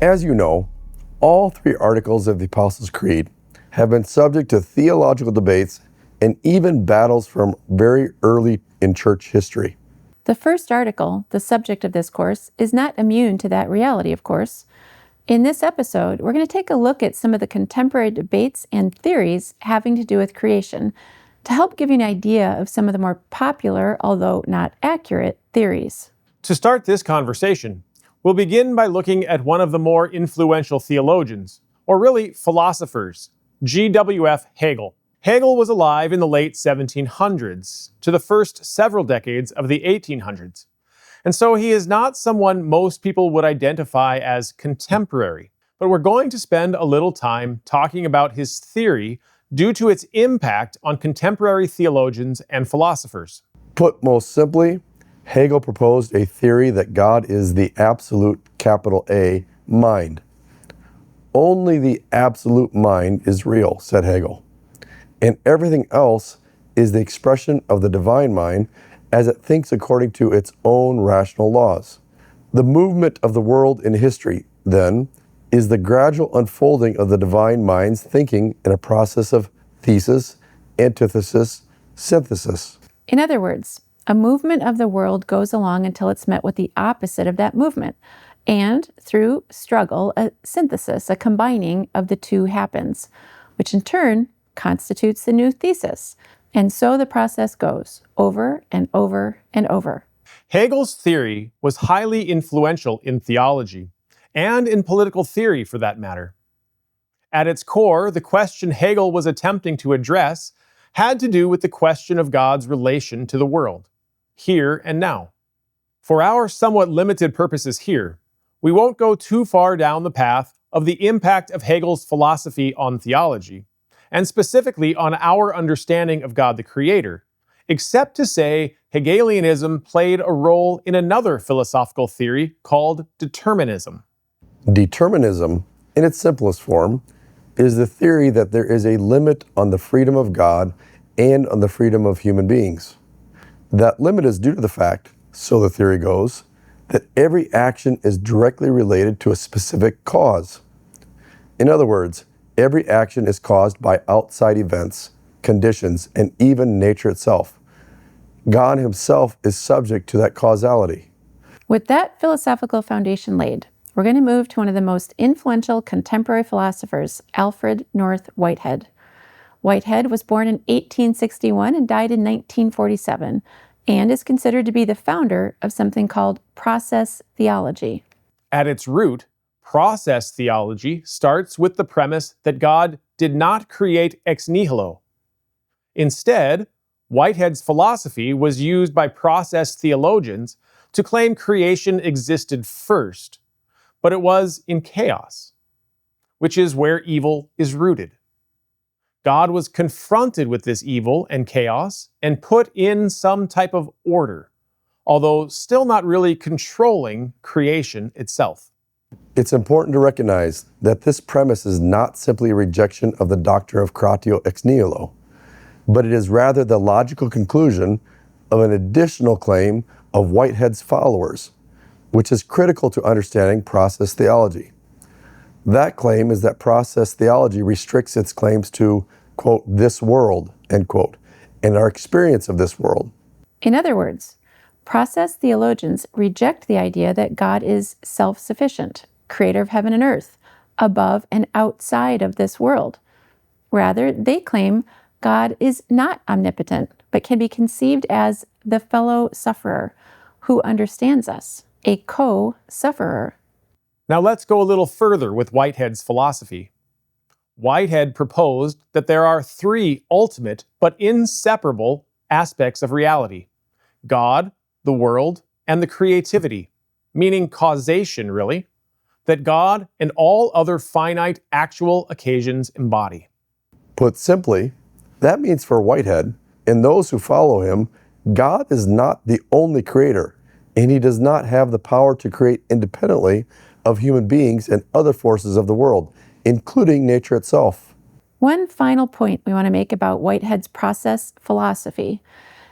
As you know, all three articles of the Apostles' Creed have been subject to theological debates and even battles from very early in church history. The first article, the subject of this course, is not immune to that reality, of course. In this episode, we're going to take a look at some of the contemporary debates and theories having to do with creation to help give you an idea of some of the more popular, although not accurate, theories. To start this conversation, we'll begin by looking at one of the more influential theologians, or really philosophers, G.W.F. Hegel. Hegel was alive in the late 1700s to the first several decades of the 1800s, and so he is not someone most people would identify as contemporary. But we're going to spend a little time talking about his theory due to its impact on contemporary theologians and philosophers. Put most simply, Hegel proposed a theory that God is the absolute, capital A, mind. Only the absolute mind is real, said Hegel, and everything else is the expression of the divine mind as it thinks according to its own rational laws. The movement of the world in history, then, is the gradual unfolding of the divine mind's thinking in a process of thesis, antithesis, synthesis. In other words, a movement of the world goes along until it's met with the opposite of that movement, and through struggle, a synthesis, a combining of the two happens, which in turn constitutes the new thesis. And so the process goes over and over and over. Hegel's theory was highly influential in theology, and in political theory for that matter. At its core, the question Hegel was attempting to address had to do with the question of God's relation to the world, here and now. For our somewhat limited purposes here, we won't go too far down the path of the impact of Hegel's philosophy on theology, and specifically on our understanding of God the Creator, except to say Hegelianism played a role in another philosophical theory called determinism. Determinism, in its simplest form, is the theory that there is a limit on the freedom of God and on the freedom of human beings. That limit is due to the fact, so the theory goes, that every action is directly related to a specific cause. In other words, every action is caused by outside events, conditions, and even nature itself. God himself is subject to that causality. With that philosophical foundation laid, we're going to move to one of the most influential contemporary philosophers, Alfred North Whitehead. Whitehead was born in 1861 and died in 1947, and is considered to be the founder of something called process theology. At its root, process theology starts with the premise that God did not create ex nihilo. Instead, Whitehead's philosophy was used by process theologians to claim creation existed first, but it was in chaos, which is where evil is rooted. God was confronted with this evil and chaos and put in some type of order, although still not really controlling creation itself. It's important to recognize that this premise is not simply a rejection of the doctrine of creatio ex nihilo, but it is rather the logical conclusion of an additional claim of Whitehead's followers, which is critical to understanding process theology. That claim is that process theology restricts its claims to, quote, this world, end quote, and our experience of this world. In other words, process theologians reject the idea that God is self-sufficient, creator of heaven and earth, above and outside of this world. Rather, they claim God is not omnipotent, but can be conceived as the fellow sufferer who understands us, a co-sufferer. Now let's go a little further with Whitehead's philosophy. Whitehead proposed that there are three ultimate but inseparable aspects of reality: God, the world, and the creativity, meaning causation, really, that God and all other finite actual occasions embody. Put simply, that means for Whitehead and those who follow him, God is not the only creator, and he does not have the power to create independently of human beings and other forces of the world, including nature itself. One final point we want to make about Whitehead's process philosophy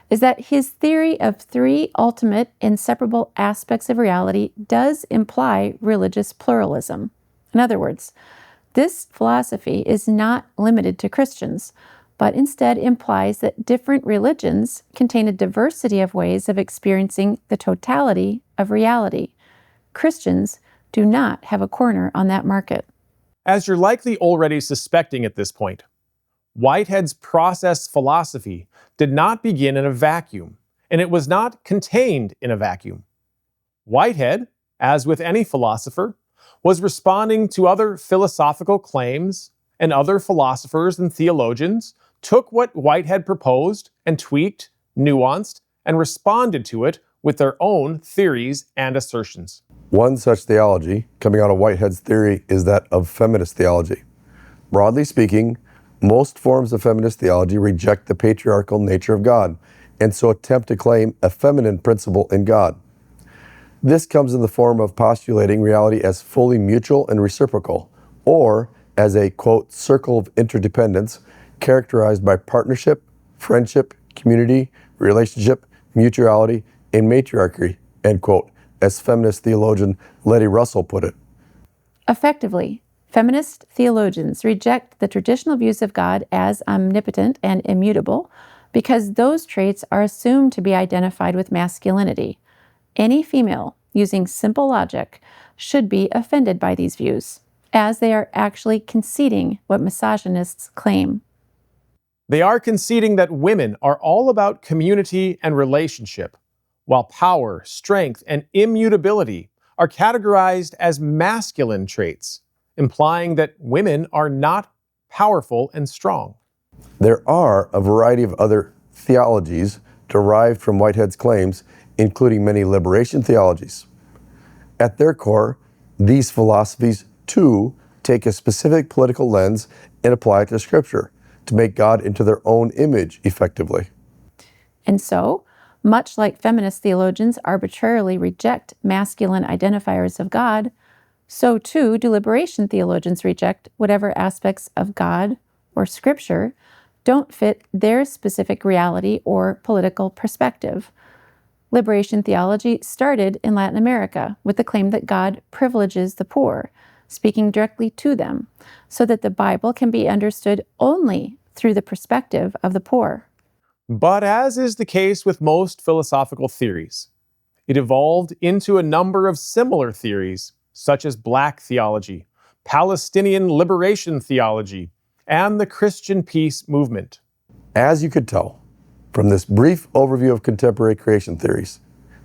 is that his theory of three ultimate inseparable aspects of reality does imply religious pluralism. In other words, this philosophy is not limited to Christians, but instead implies that different religions contain a diversity of ways of experiencing the totality of reality. Christians do not have a corner on that market. As you're likely already suspecting at this point, Whitehead's process philosophy did not begin in a vacuum, and it was not contained in a vacuum. Whitehead, as with any philosopher, was responding to other philosophical claims, and other philosophers and theologians took what Whitehead proposed and tweaked, nuanced, and responded to it with their own theories and assertions. One such theology coming out of Whitehead's theory is that of feminist theology. Broadly speaking, most forms of feminist theology reject the patriarchal nature of God and so attempt to claim a feminine principle in God. This comes in the form of postulating reality as fully mutual and reciprocal, or as a, quote, circle of interdependence characterized by partnership, friendship, community, relationship, mutuality, and matriarchy, end quote, as feminist theologian Letty Russell put it. Effectively, feminist theologians reject the traditional views of God as omnipotent and immutable because those traits are assumed to be identified with masculinity. Any female, using simple logic, should be offended by these views, as they are actually conceding what misogynists claim. They are conceding that women are all about community and relationship, while power, strength, and immutability are categorized as masculine traits, implying that women are not powerful and strong. There are a variety of other theologies derived from Whitehead's claims, including many liberation theologies. At their core, these philosophies, too, take a specific political lens and apply it to Scripture to make God into their own image effectively. And so, much like feminist theologians arbitrarily reject masculine identifiers of God, so too do liberation theologians reject whatever aspects of God or Scripture don't fit their specific reality or political perspective. Liberation theology started in Latin America with the claim that God privileges the poor, speaking directly to them, so that the Bible can be understood only through the perspective of the poor. But as is the case with most philosophical theories, it evolved into a number of similar theories, such as Black theology, Palestinian liberation theology, and the Christian peace movement. As you could tell from this brief overview of contemporary creation theories,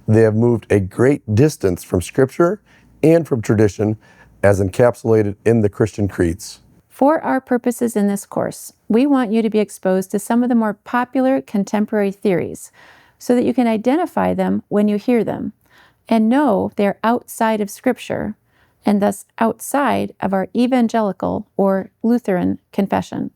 they have moved a great distance from Scripture and from tradition as encapsulated in the Christian creeds. For our purposes in this course, we want you to be exposed to some of the more popular contemporary theories so that you can identify them when you hear them and know they're outside of Scripture and thus outside of our evangelical or Lutheran confession.